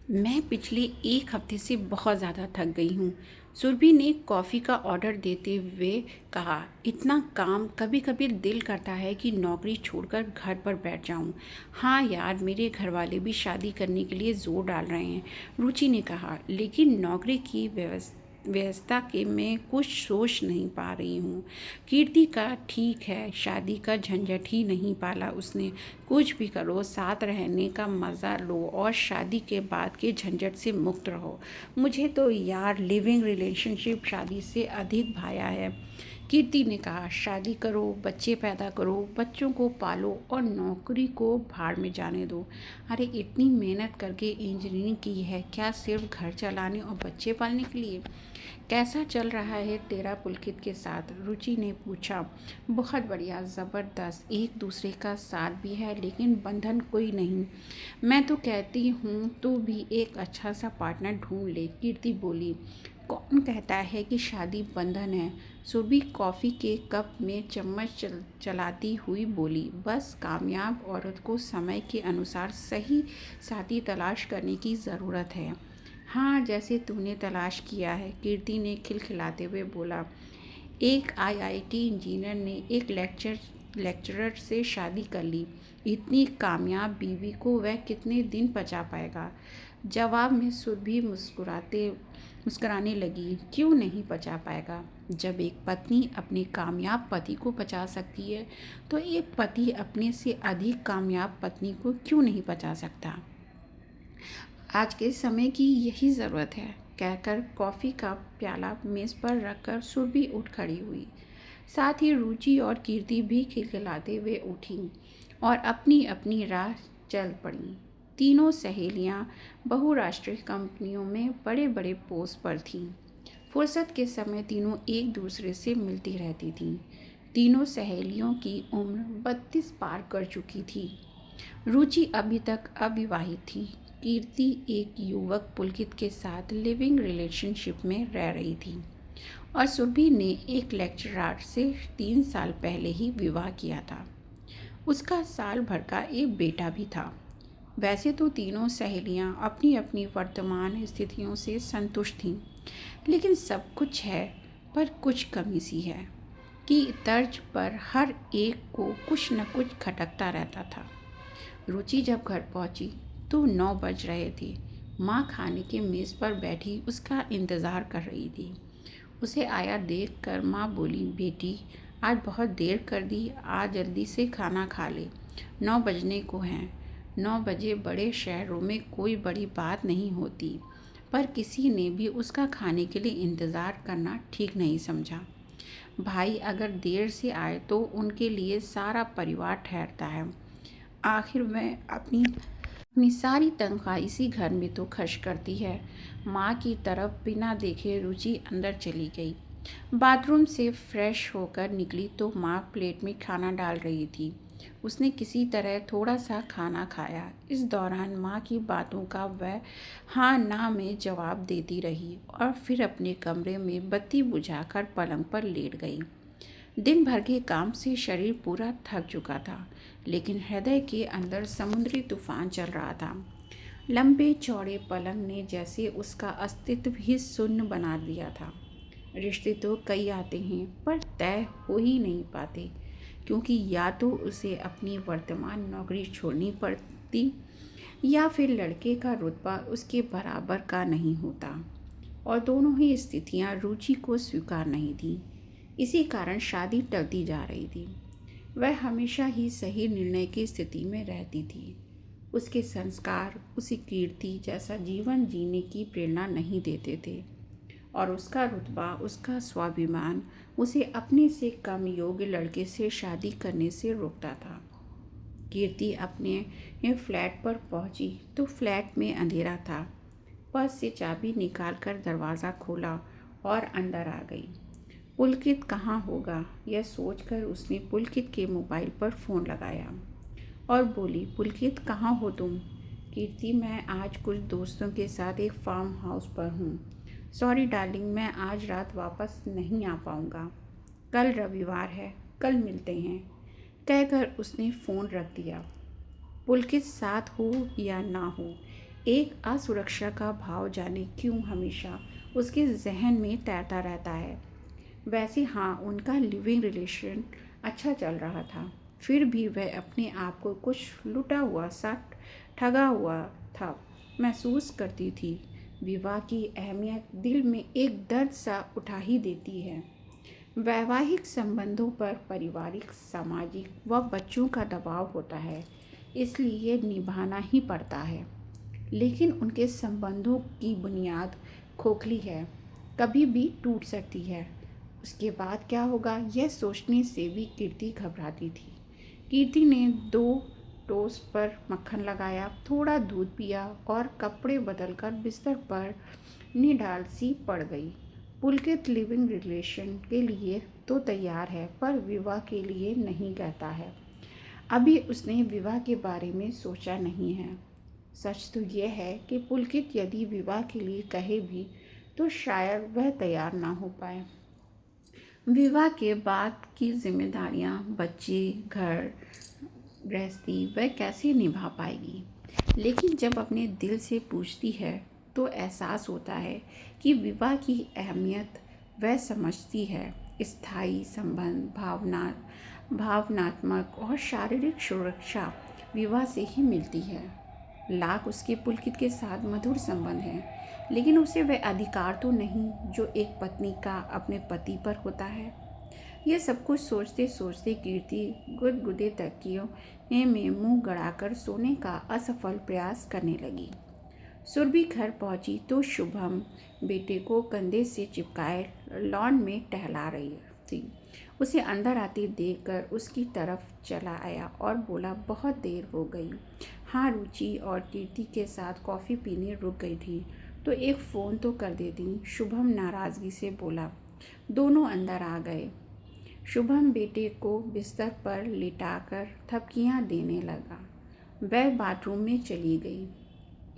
मैं पिछले एक हफ्ते से बहुत ज़्यादा थक गई हूँ। सुरभि ने कॉफ़ी का ऑर्डर देते हुए कहा, इतना काम, कभी कभी दिल करता है कि नौकरी छोड़कर घर पर बैठ जाऊँ। हाँ यार, मेरे घर वाले भी शादी करने के लिए ज़ोर डाल रहे हैं, रुचि ने कहा। लेकिन नौकरी की व्यवस्था के मैं कुछ सोच नहीं पा रही हूँ। कीर्ति का ठीक है, शादी का झंझट ही नहीं पाला उसने। कुछ भी करो, साथ रहने का मज़ा लो और शादी के बाद के झंझट से मुक्त रहो। मुझे तो यार लिविंग रिलेशनशिप शादी से अधिक भाया है। कीर्ति ने कहा, शादी करो, बच्चे पैदा करो, बच्चों को पालो और नौकरी को भाड़ में जाने दो। अरे इतनी मेहनत करके इंजीनियरिंग की है, क्या सिर्फ घर चलाने और बच्चे पालने के लिए? कैसा चल रहा है तेरा पुलकित के साथ? रुचि ने पूछा। बहुत बढ़िया, ज़बरदस्त, एक दूसरे का साथ भी है लेकिन बंधन कोई नहीं। मैं तो कहती हूँ तू भी एक अच्छा सा पार्टनर ढूंढ ले, कीर्ति बोली। कौन कहता है कि शादी बंधन है? सुबह कॉफ़ी के कप में चम्मच चलाती हुई बोली। बस कामयाब औरत को समय के अनुसार सही साथी तलाश करने की ज़रूरत है। हाँ, जैसे तूने तलाश किया है, कीर्ति ने खिलखिलाते हुए बोला। एक आईआईटी इंजीनियर ने एक लेक्चरर से शादी कर ली। इतनी कामयाब बीवी को वह कितने दिन पचा पाएगा? जवाब में सुरभि मुस्कुराने लगी। क्यों नहीं पचा पाएगा? जब एक पत्नी अपने कामयाब पति को पचा सकती है, तो एक पति अपने से अधिक कामयाब पत्नी को क्यों नहीं पचा सकता? आज के समय की यही ज़रूरत है, कहकर कॉफ़ी का प्याला मेज़ पर रखकर सुरभि उठ खड़ी हुई। साथ ही रुचि और कीर्ति भी खिलखिलाते हुए उठी और अपनी अपनी राह चल पड़ी। तीनों सहेलियां बहुराष्ट्रीय कंपनियों में बड़े बड़े पोस्ट पर थीं। फुर्सत के समय तीनों एक दूसरे से मिलती रहती थीं। तीनों सहेलियों की उम्र 32 पार कर चुकी थी। रुचि अभी तक अविवाहित थी। कीर्ति एक युवक पुलकित के साथ लिविंग रिलेशनशिप में रह रही थी और सुरभि ने एक लेक्चरर से 3 साल पहले ही विवाह किया था। उसका साल भर का एक बेटा भी था। वैसे तो तीनों सहेलियां अपनी अपनी वर्तमान स्थितियों से संतुष्ट थीं, लेकिन सब कुछ है पर कुछ कमी सी है कि तर्ज पर हर एक को कुछ न कुछ खटकता रहता था। रुचि जब घर पहुंची तो 9 बज रहे थे। माँ खाने के मेज़ पर बैठी उसका इंतज़ार कर रही थी। उसे आया देख कर माँ बोली, बेटी आज बहुत देर कर दी, आज जल्दी से खाना खा ले, 9 बजने को हैं। 9 बजे बड़े शहरों में कोई बड़ी बात नहीं होती, पर किसी ने भी उसका खाने के लिए इंतज़ार करना ठीक नहीं समझा। भाई अगर देर से आए तो उनके लिए सारा परिवार ठहरता है। आखिर वह अपनी सारी तनख्वाह इसी घर में तो खर्च करती है। माँ की तरफ बिना देखे रुचि अंदर चली गई। बाथरूम से फ्रेश होकर निकली तो माँ प्लेट में खाना डाल रही थी। उसने किसी तरह थोड़ा सा खाना खाया। इस दौरान माँ की बातों का वह हाँ ना में जवाब देती रही और फिर अपने कमरे में बत्ती बुझाकर पलंग पर लेट गई। दिन भर के काम से शरीर पूरा थक चुका था, लेकिन हृदय के अंदर समुद्री तूफान चल रहा था। लंबे चौड़े पलंग ने जैसे उसका अस्तित्व ही शून्य बना दिया था। रिश्ते तो कई आते हैं पर तय हो ही नहीं पाते, क्योंकि या तो उसे अपनी वर्तमान नौकरी छोड़नी पड़ती या फिर लड़के का रुतबा उसके बराबर का नहीं होता, और दोनों ही स्थितियां रुचि को स्वीकार नहीं थी। इसी कारण शादी टलती जा रही थी। वह हमेशा ही सही निर्णय की स्थिति में रहती थी। उसके संस्कार उसे कीर्ति जैसा जीवन जीने की प्रेरणा नहीं देते थे, और उसका रुतबा, उसका स्वाभिमान उसे अपने से कम योग्य लड़के से शादी करने से रोकता था। कीर्ति अपने फ्लैट पर पहुंची तो फ्लैट में अंधेरा था। पर्स से चाबी निकालकर दरवाज़ा खोला और अंदर आ गई। पुलकित कहाँ होगा, यह सोचकर उसने पुलकित के मोबाइल पर फ़ोन लगाया और बोली, पुलकित कहाँ हो तुम? कीर्ति, मैं आज कुछ दोस्तों के साथ एक फार्म हाउस पर हूँ। सॉरी डार्लिंग, मैं आज रात वापस नहीं आ पाऊँगा। कल रविवार है, कल मिलते हैं, कहकर उसने फ़ोन रख दिया। पुलकित साथ हो या ना हो, एक असुरक्षा का भाव जाने क्यों हमेशा उसके जहन में तैरता रहता है। वैसे हाँ, उनका लिविंग रिलेशन अच्छा चल रहा था, फिर भी वह अपने आप को कुछ लुटा हुआ सा, ठगा हुआ था महसूस करती थी। विवाह की अहमियत दिल में एक दर्द सा उठा ही देती है। वैवाहिक संबंधों पर पारिवारिक, सामाजिक व बच्चों का दबाव होता है, इसलिए निभाना ही पड़ता है। लेकिन उनके संबंधों की बुनियाद खोखली है, कभी भी टूट सकती है। उसके बाद क्या होगा, यह सोचने से भी कीर्ति घबराती थी। कीर्ति ने 2 टोस्ट पर मक्खन लगाया, थोड़ा दूध पिया और कपड़े बदलकर बिस्तर पर निढाल सी पड़ गई। पुलकित लिविंग रिलेशन के लिए तो तैयार है, पर विवाह के लिए नहीं कहता है। अभी उसने विवाह के बारे में सोचा नहीं है। सच तो यह है कि पुलकित यदि विवाह के लिए कहे भी तो शायद वह तैयार ना हो पाए। विवाह के बाद की जिम्मेदारियां, बच्चे, घर गृहस्थी वह कैसे निभा पाएगी। लेकिन जब अपने दिल से पूछती है तो एहसास होता है कि विवाह की अहमियत वह समझती है। स्थायी संबंध, भावनात्मक और शारीरिक सुरक्षा विवाह से ही मिलती है। लाख उसके पुलकित के साथ मधुर संबंध हैं, लेकिन उसे वह अधिकार तो नहीं जो एक पत्नी का अपने पति पर होता है। यह सब कुछ सोचते सोचते कीर्ति गुदगुदे तकियों में मुंह गड़ाकर सोने का असफल प्रयास करने लगी। सुरभि घर पहुंची तो शुभम बेटे को कंधे से चिपकाए लॉन में टहला रही थी। उसे अंदर आते देखकर उसकी तरफ चला आया और बोला, बहुत देर हो गई। हाँ, रुचि और कीर्ति के साथ कॉफ़ी पीने रुक गई थी तो एक फ़ोन तो कर देती, शुभम नाराज़गी से बोला। दोनों अंदर आ गए। शुभम बेटे को बिस्तर पर लिटाकर थपकियां देने लगा। वह बाथरूम में चली गई।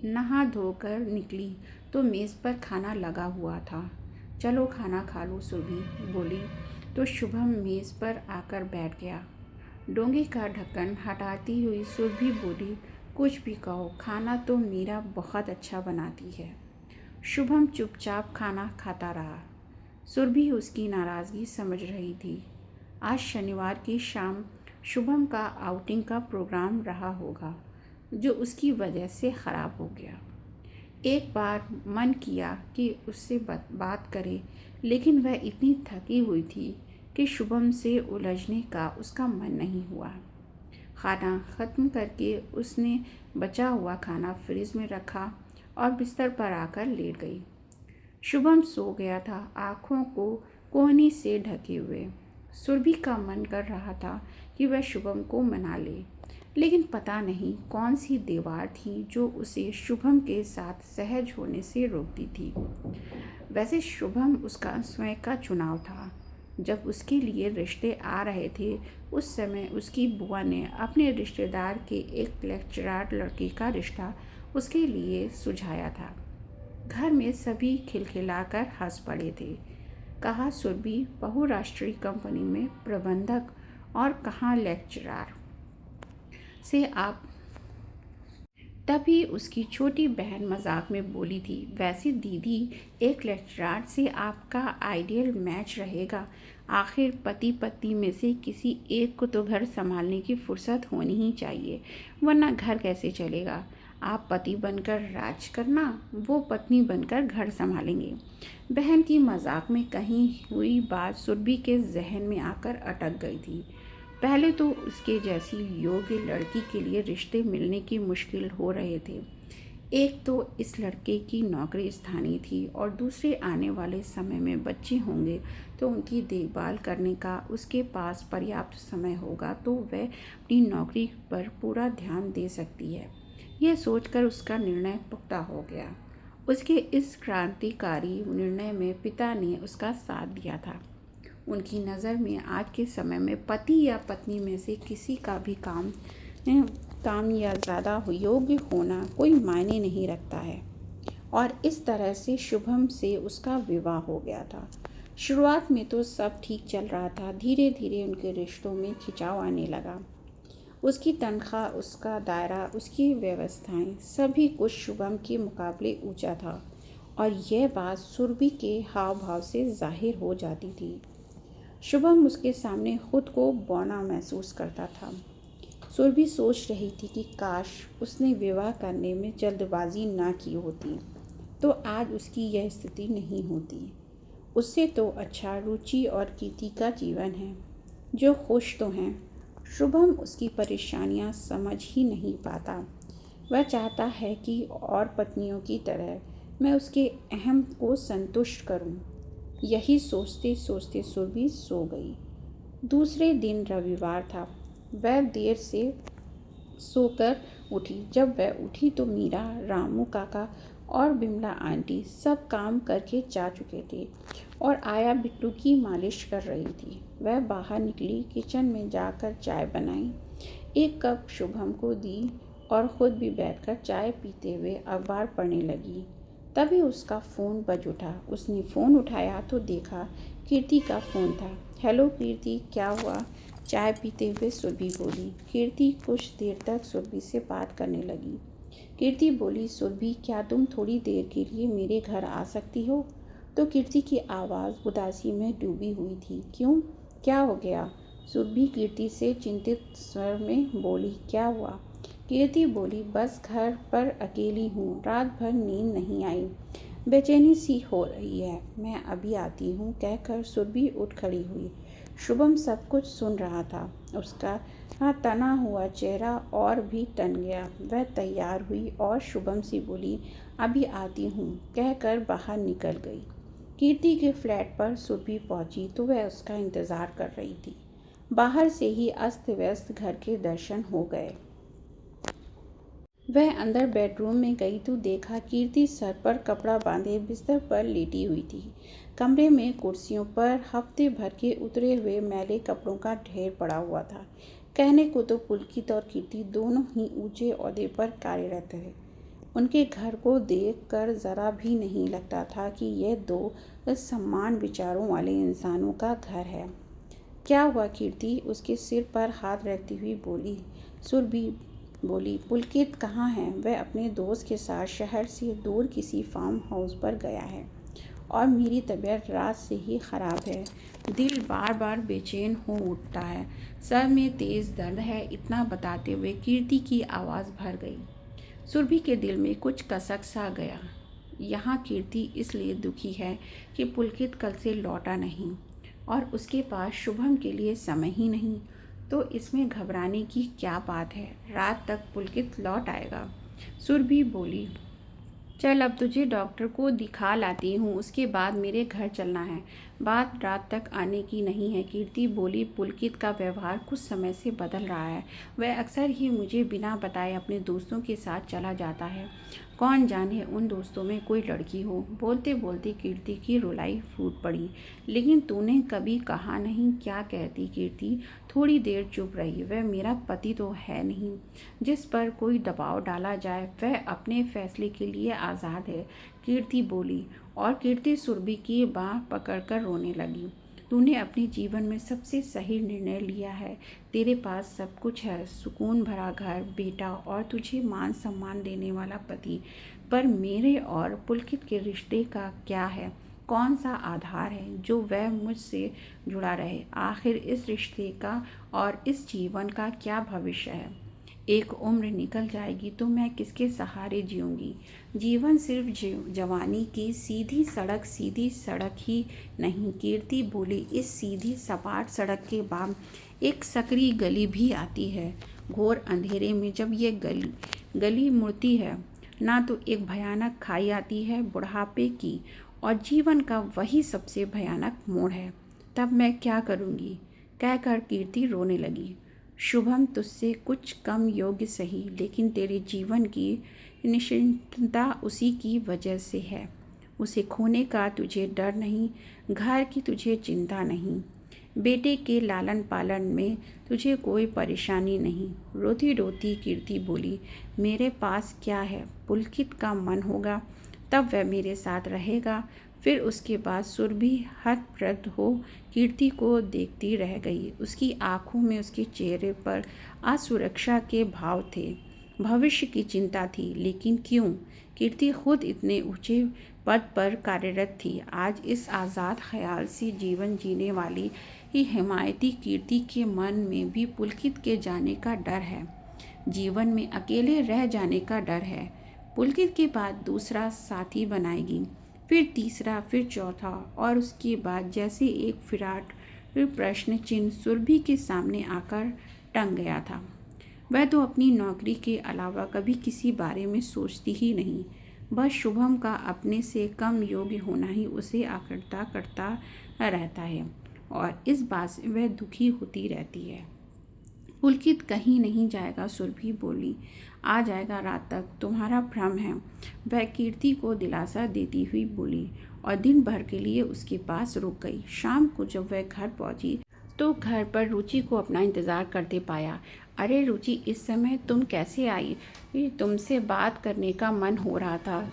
नहा धोकर निकली तो मेज़ पर खाना लगा हुआ था। चलो खाना खा लो, सुरभि बोली तो शुभम मेज़ पर आकर बैठ गया। डोंगे का ढक्कन हटाती हुई सुरभि बोली, कुछ भी कहो, खाना तो मीरा बहुत अच्छा बनाती है। शुभम चुपचाप खाना खाता रहा। सुरभि उसकी नाराज़गी समझ रही थी। आज शनिवार की शाम शुभम का आउटिंग का प्रोग्राम रहा होगा, जो उसकी वजह से ख़राब हो गया। एक बार मन किया कि उससे बात करे, लेकिन वह इतनी थकी हुई थी कि शुभम से उलझने का उसका मन नहीं हुआ। खाना ख़त्म करके उसने बचा हुआ खाना फ्रिज में रखा और बिस्तर पर आकर लेट गई। शुभम सो गया था, आँखों को कोहनी से ढके हुए। सुरभि का मन कर रहा था कि वह शुभम को मना ले, लेकिन पता नहीं कौन सी दीवार थी जो उसे शुभम के साथ सहज होने से रोकती थी। वैसे शुभम उसका स्वयं का चुनाव था। जब उसके लिए रिश्ते आ रहे थे, उस समय उसकी बुआ ने अपने रिश्तेदार के एक लेक्चरर लड़के का रिश्ता उसके लिए सुझाया था। घर में सभी खिलखिलाकर हंस पड़े थे। कहाँ सुरभि बहुराष्ट्रीय कंपनी में प्रबंधक और कहाँ लेक्चरर से आप। तभी उसकी छोटी बहन मजाक में बोली थी, वैसे दीदी, एक लेक्चरर से आपका आइडियल मैच रहेगा। आखिर पति पत्नी में से किसी एक को तो घर संभालने की फुर्सत होनी ही चाहिए, वरना घर कैसे चलेगा। आप पति बनकर राज करना, वो पत्नी बनकर घर संभालेंगे। बहन की मजाक में कही हुई बात सुरभि के जहन में आकर अटक गई थी। पहले तो उसके जैसी योग्य लड़की के लिए रिश्ते मिलने की मुश्किल हो रहे थे। एक तो इस लड़के की नौकरी स्थानीय थी और दूसरे आने वाले समय में बच्चे होंगे तो उनकी देखभाल करने का उसके पास पर्याप्त समय होगा तो वह अपनी नौकरी पर पूरा ध्यान दे सकती है। यह सोचकर उसका निर्णय पुख्ता हो गया। उसके इस क्रांतिकारी निर्णय में पिता ने उसका साथ दिया था। उनकी नज़र में आज के समय में पति या पत्नी में से किसी का भी काम या ज़्यादा योग्य होना कोई मायने नहीं रखता है। और इस तरह से शुभम से उसका विवाह हो गया था। शुरुआत में तो सब ठीक चल रहा था, धीरे धीरे उनके रिश्तों में खिंचाव आने लगा। उसकी तनख्वाह, उसका दायरा, उसकी व्यवस्थाएं, सभी कुछ शुभम के मुकाबले ऊंचा था और यह बात सुरभि के हाव भाव से जाहिर हो जाती थी। शुभम उसके सामने खुद को बौना महसूस करता था। सुरभि सोच रही थी कि काश उसने विवाह करने में जल्दबाजी ना की होती तो आज उसकी यह स्थिति नहीं होती। उससे तो अच्छा रुचि और कीर्ति का जीवन है, जो खुश तो हैं। शुभम उसकी परेशानियां समझ ही नहीं पाता। वह चाहता है कि और पत्नियों की तरह मैं उसके अहम को संतुष्ट करूं। यही सोचते सोचते सुरभि सो गई। दूसरे दिन रविवार था। वह देर से सोकर उठी। जब वह उठी तो मीरा, रामू काका और बिमला आंटी सब काम करके जा चुके थे और आया बिट्टू की मालिश कर रही थी। वह बाहर निकली, किचन में जाकर चाय बनाई, एक कप शुभम को दी और खुद भी बैठकर चाय पीते हुए अखबार पढ़ने लगी। तभी उसका फ़ोन बज उठा। उसने फ़ोन उठाया तो देखा कीर्ति का फ़ोन था। हेलो कीर्ति, क्या हुआ? चाय पीते हुए सुरभि बोली। कीर्ति कुछ देर तक सुरभि से बात करने लगी। कीर्ति बोली, सुरभि क्या तुम थोड़ी देर के लिए मेरे घर आ सकती हो? तो कीर्ति की आवाज़ उदासी में डूबी हुई थी। क्यों, क्या हो गया? सुरभि कीर्ति से चिंतित स्वर में बोली। क्या हुआ? कीर्ति बोली, बस घर पर अकेली हूँ, रात भर नींद नहीं आई, बेचैनी सी हो रही है, मैं अभी आती हूँ कहकर सुरभि उठ खड़ी हुई। शुभम सब कुछ सुन रहा था। उसका तना हुआ चेहरा और भी तन गया। वह तैयार हुई और शुभम से बोली, अभी आती हूँ कहकर बाहर निकल गई। कीर्ति के फ्लैट पर सुरभि पहुंची तो वह उसका इंतज़ार कर रही थी। बाहर से ही अस्त व्यस्त घर के दर्शन हो गए। वह अंदर बेडरूम में गई तो देखा कीर्ति सर पर कपड़ा बांधे बिस्तर पर लेटी हुई थी। कमरे में कुर्सियों पर हफ्ते भर के उतरे हुए मैले कपड़ों का ढेर पड़ा हुआ था। कहने को तो पुलकित और कीर्ति दोनों ही ऊंचे ओहदे पर कार्यरत थे। उनके घर को देखकर ज़रा भी नहीं लगता था कि यह दो समान विचारों वाले इंसानों का घर है। क्या हुआ कीर्ति? उसके सिर पर हाथ रखती हुई बोली सुरभि। पुलकित कहाँ है? वह अपने दोस्त के साथ शहर से दूर किसी फार्म हाउस पर गया है और मेरी तबीयत रात से ही ख़राब है। दिल बार बार बेचैन हो उठता है, सर में तेज़ दर्द है। इतना बताते हुए कीर्ति की आवाज़ भर गई। सुरभि के दिल में कुछ कसक सा गया। यहाँ कीर्ति इसलिए दुखी है कि पुलकित कल से लौटा नहीं और उसके पास शुभम के लिए समय ही नहीं, तो इसमें घबराने की क्या बात है? रात तक पुलकित लौट आएगा। सुरभि बोली, चल अब तुझे डॉक्टर को दिखा लाती हूँ, उसके बाद मेरे घर चलना है। बात रात तक आने की नहीं है। कीर्ति बोली, पुलकित का व्यवहार कुछ समय से बदल रहा है। वह अक्सर ही मुझे बिना बताए अपने दोस्तों के साथ चला जाता है। कौन जाने उन दोस्तों में कोई लड़की हो। बोलते बोलते कीर्ति की रुलाई फूट पड़ी। लेकिन तूने कभी कहा नहीं, क्या कहती कीर्ति? थोड़ी देर चुप रही। वह मेरा पति तो है नहीं जिस पर कोई दबाव डाला जाए। वह अपने फैसले के लिए आज़ाद है, कीर्ति बोली। और कीर्ति सुरभि की बाह पकड़कर रोने लगी। तूने अपने जीवन में सबसे सही निर्णय लिया है। तेरे पास सब कुछ है, सुकून भरा घर, बेटा और तुझे मान सम्मान देने वाला पति। पर मेरे और पुलकित के रिश्ते का क्या है? कौन सा आधार है जो वह मुझसे जुड़ा रहे? आखिर इस रिश्ते का और इस जीवन का क्या भविष्य है? एक उम्र निकल जाएगी तो मैं किसके सहारे जीऊँगी? जीवन सिर्फ जवानी की सीधी सड़क ही नहीं, कीर्ति बोली। इस सीधी सपाट सड़क के बाद एक सकरी गली भी आती है। घोर अंधेरे में जब ये गली मुड़ती है ना, तो एक भयानक खाई आती है बुढ़ापे की, और जीवन का वही सबसे भयानक मोड़ है। तब मैं क्या करूँगी? कहकर कीर्ति रोने लगी। शुभम तुझसे कुछ कम योग्य सही, लेकिन तेरे जीवन की निश्चिंतता उसी की वजह से है। उसे खोने का तुझे डर नहीं, घर की तुझे चिंता नहीं, बेटे के लालन पालन में तुझे कोई परेशानी नहीं। रोती रोती कीर्ति बोली, मेरे पास क्या है? पुलकित का मन होगा तब वह मेरे साथ रहेगा, फिर उसके बाद सुरभि हतप्रभ हो कीर्ति को देखती रह गई। उसकी आंखों में, उसके चेहरे पर असुरक्षा के भाव थे। भविष्य की चिंता थी, लेकिन क्यों? कीर्ति खुद इतने ऊंचे पद पर कार्यरत थी। आज इस आज़ाद ख्याल से जीवन जीने वाली ही हिमायती कीर्ति के मन में भी पुलकित के जाने का डर है। जीवन में अकेले रह जाने का डर है। पुलकित के बाद दूसरा साथी बनाएगी, फिर तीसरा, फिर चौथा, और उसके बाद जैसे एक विराट प्रश्न चिन्ह सुरभि के सामने आकर टंग गया था। वह तो अपनी नौकरी के अलावा कभी किसी बारे में सोचती ही नहीं। बस शुभम का अपने से कम योग्य होना ही उसे आकर्षता करता रहता है, और इस बात से वह दुखी होती रहती है। पुलकित कहीं नहीं जाएगा, सुरभि बोली। आ जाएगा रात तक, तुम्हारा भ्रम है, वह कीर्ति को दिलासा देती हुई बोली, और दिन भर के लिए उसके पास रुक गई। शाम को जब वह घर पहुंची तो घर पर रुचि को अपना इंतज़ार करते पाया। अरे रुचि, इस समय तुम कैसे आई? तुमसे बात करने का मन हो रहा था,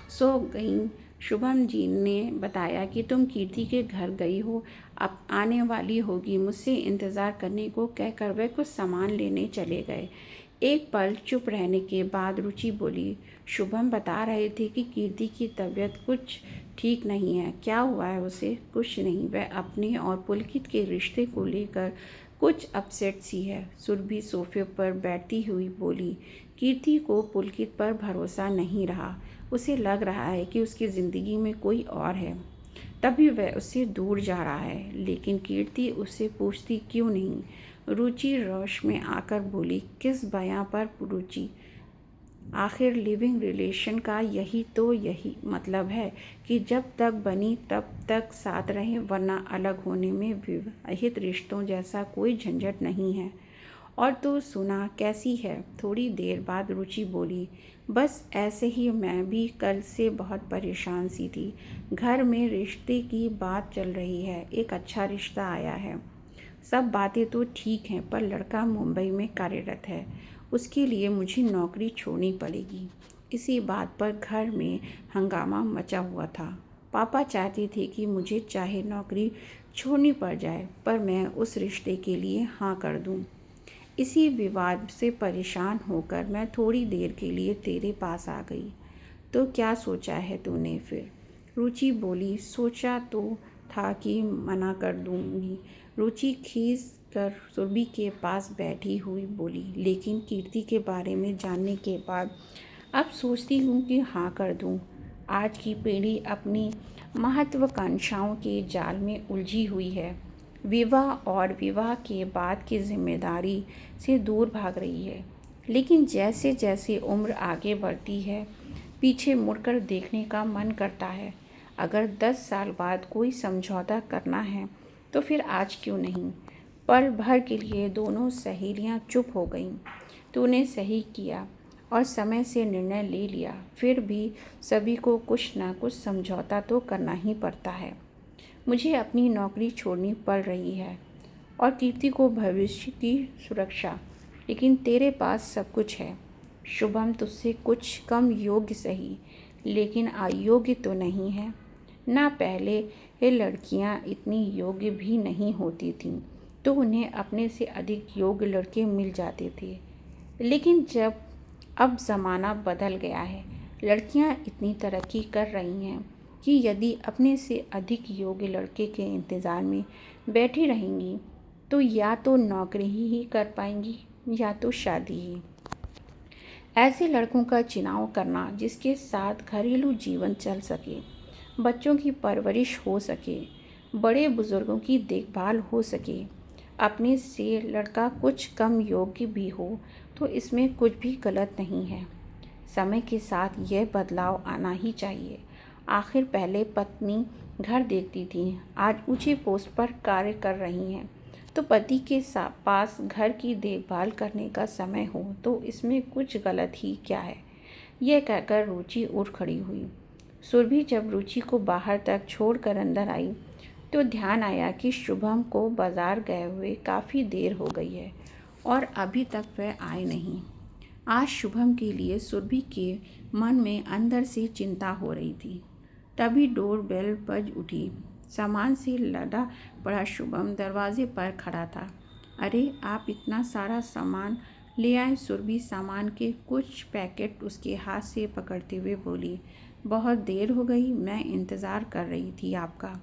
सो गई। शुभम जी ने बताया कि तुम कीर्ति के घर गई हो, अब आने वाली होगी। मुझसे इंतज़ार करने को कहकर वे कुछ सामान लेने चले गए। एक पल चुप रहने के बाद रुचि बोली, शुभम बता रहे थे कि कीर्ति की तबीयत कुछ ठीक नहीं है। क्या हुआ है उसे? कुछ नहीं, वह अपने और पुलकित के रिश्ते को लेकर कुछ अपसेट सी है। सुरभि सोफे पर बैठती हुई बोली। कीर्ति को पुलकित पर भरोसा नहीं रहा। उसे लग रहा है कि उसकी ज़िंदगी में कोई और है, तभी वह उससे दूर जा रहा है। लेकिन कीर्ति उससे पूछती क्यों नहीं? रुचि रोश में आकर बोली, किस बयां पर रुचि? आखिर लिविंग रिलेशन का यही मतलब है कि जब तक बनी तब तक साथ रहें, वरना अलग होने में विवाहित रिश्तों जैसा कोई झंझट नहीं है। और तो सुना कैसी है? थोड़ी देर बाद रुचि बोली, बस ऐसे ही, मैं भी कल से बहुत परेशान सी थी। घर में रिश्ते की बात चल रही है, एक अच्छा रिश्ता आया है। सब बातें तो ठीक हैं, पर लड़का मुंबई में कार्यरत है, उसके लिए मुझे नौकरी छोड़नी पड़ेगी। इसी बात पर घर में हंगामा मचा हुआ था। पापा चाहते थे कि मुझे चाहे नौकरी छोड़नी पड़ जाए, पर मैं उस रिश्ते के लिए हाँ कर दूं। इसी विवाद से परेशान होकर मैं थोड़ी देर के लिए तेरे पास आ गई। तो क्या सोचा है तूने फिर? रुचि बोली, सोचा तो था कि मना कर दूंगी। रुचि खींच कर सुरभि के पास बैठी हुई बोली, लेकिन कीर्ति के बारे में जानने के बाद अब सोचती हूँ कि हाँ कर दूँ। आज की पीढ़ी अपनी महत्वाकांक्षाओं के जाल में उलझी हुई है। विवाह और विवाह के बाद की जिम्मेदारी से दूर भाग रही है। लेकिन जैसे जैसे उम्र आगे बढ़ती है, पीछे मुड़कर देखने का मन करता है। अगर 10 साल बाद कोई समझौता करना है तो फिर आज क्यों नहीं? पल भर के लिए दोनों सहेलियां चुप हो गईं। तूने सही किया और समय से निर्णय ले लिया। फिर भी सभी को कुछ ना कुछ समझौता तो करना ही पड़ता है। मुझे अपनी नौकरी छोड़नी पड़ रही है और कीर्ति को भविष्य की सुरक्षा, लेकिन तेरे पास सब कुछ है। शुभम तुझसे कुछ कम योग्य सही, लेकिन अयोग्य तो नहीं है ना। पहले ये लड़कियां इतनी योग्य भी नहीं होती थीं, तो उन्हें अपने से अधिक योग्य लड़के मिल जाते थे। लेकिन अब ज़माना बदल गया है। लड़कियां इतनी तरक्की कर रही हैं कि यदि अपने से अधिक योग्य लड़के के इंतज़ार में बैठी रहेंगी तो या तो नौकरी ही कर पाएंगी या तो शादी ही। ऐसे लड़कों का चुनाव करना जिसके साथ घरेलू जीवन चल सके, बच्चों की परवरिश हो सके, बड़े बुजुर्गों की देखभाल हो सके। अपने से लड़का कुछ कम योग्य भी हो तो इसमें कुछ भी गलत नहीं है। समय के साथ यह बदलाव आना ही चाहिए। आखिर पहले पत्नी घर देखती थी, आज ऊंचे पोस्ट पर कार्य कर रही हैं, तो पति के पास घर की देखभाल करने का समय हो तो इसमें कुछ गलत ही क्या है? यह कहकर रुचि उठ खड़ी हुई। सुरभि जब रुचि को बाहर तक छोड़कर अंदर आई तो ध्यान आया कि शुभम को बाजार गए हुए काफ़ी देर हो गई है और अभी तक वह आए नहीं। आज शुभम के लिए सुरभि के मन में अंदर से चिंता हो रही थी। तभी डोर बेल बज उठी। सामान से लदा पड़ा शुभम दरवाजे पर खड़ा था। अरे, आप इतना सारा सामान ले आए? सुरभि सामान के कुछ पैकेट उसके हाथ से पकड़ते हुए बोली। बहुत देर हो गई, मैं इंतज़ार कर रही थी आपका।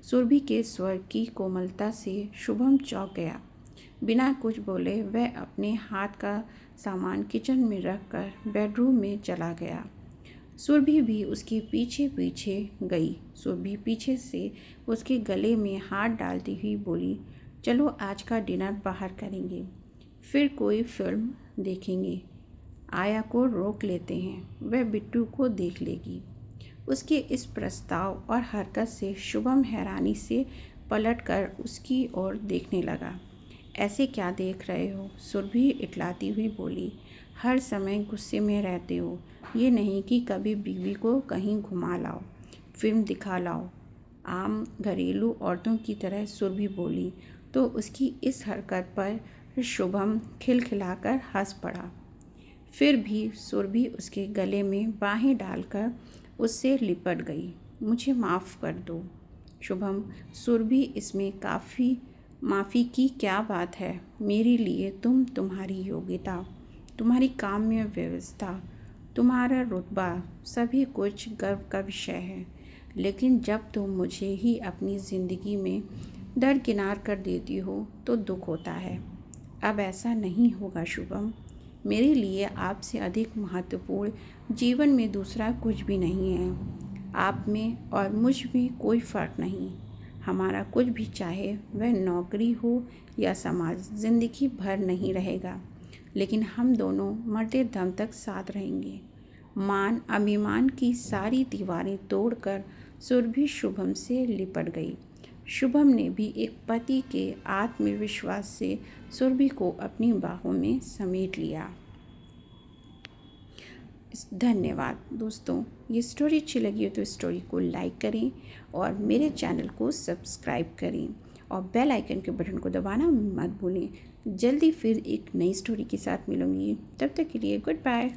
सुरभि के स्वर की कोमलता से शुभम चौंक गया। बिना कुछ बोले वह अपने हाथ का सामान किचन में रखकर बेडरूम में चला गया। सुरभि भी उसके पीछे पीछे गई। सुरभि पीछे से उसके गले में हाथ डालती हुई बोली, चलो आज का डिनर बाहर करेंगे, फिर कोई फिल्म देखेंगे। आया को रोक लेते हैं, वह बिट्टू को देख लेगी। उसके इस प्रस्ताव और हरकत से शुभम हैरानी से पलटकर उसकी ओर देखने लगा। ऐसे क्या देख रहे हो? सुरभि इटलाती हुई बोली। हर समय गुस्से में रहते हो। ये नहीं कि कभी बीवी को कहीं घुमा लाओ, फिल्म दिखा लाओ। आम घरेलू औरतों की तरह सुरभि बोली तो उसकी इस हरकत पर शुभम खिलखिलाकर हंस पड़ा। फिर भी सुरभि उसके गले में बाहें डालकर उससे लिपट गई। मुझे माफ़ कर दो शुभम। सुरभि, इसमें काफ़ी माफ़ी की क्या बात है? मेरे लिए तुम्हारी योग्यता, तुम्हारी काम्य व्यवस्था, तुम्हारा रुतबा सभी कुछ गर्व का विषय है। लेकिन जब तुम मुझे ही अपनी ज़िंदगी में दरकिनार कर देती हो तो दुख होता है। अब ऐसा नहीं होगा शुभम। मेरे लिए आपसे अधिक महत्वपूर्ण जीवन में दूसरा कुछ भी नहीं है। आप में और मुझ में कोई फ़र्क नहीं। हमारा कुछ भी, चाहे वह नौकरी हो या समाज, ज़िंदगी भर नहीं रहेगा, लेकिन हम दोनों मरते दम तक साथ रहेंगे। मान अभिमान की सारी दीवारें तोड़कर सुरभि शुभम से लिपट गई। शुभम ने भी एक पति के आत्मविश्वास से सुरभि को अपनी बाहों में समेट लिया। धन्यवाद दोस्तों। ये स्टोरी अच्छी लगी हो तो स्टोरी को लाइक करें और मेरे चैनल को सब्सक्राइब करें और बेल आइकन के बटन को दबाना मत भूलें। जल्दी फिर एक नई स्टोरी के साथ मिलूंगी, तब तक के लिए गुड बाय।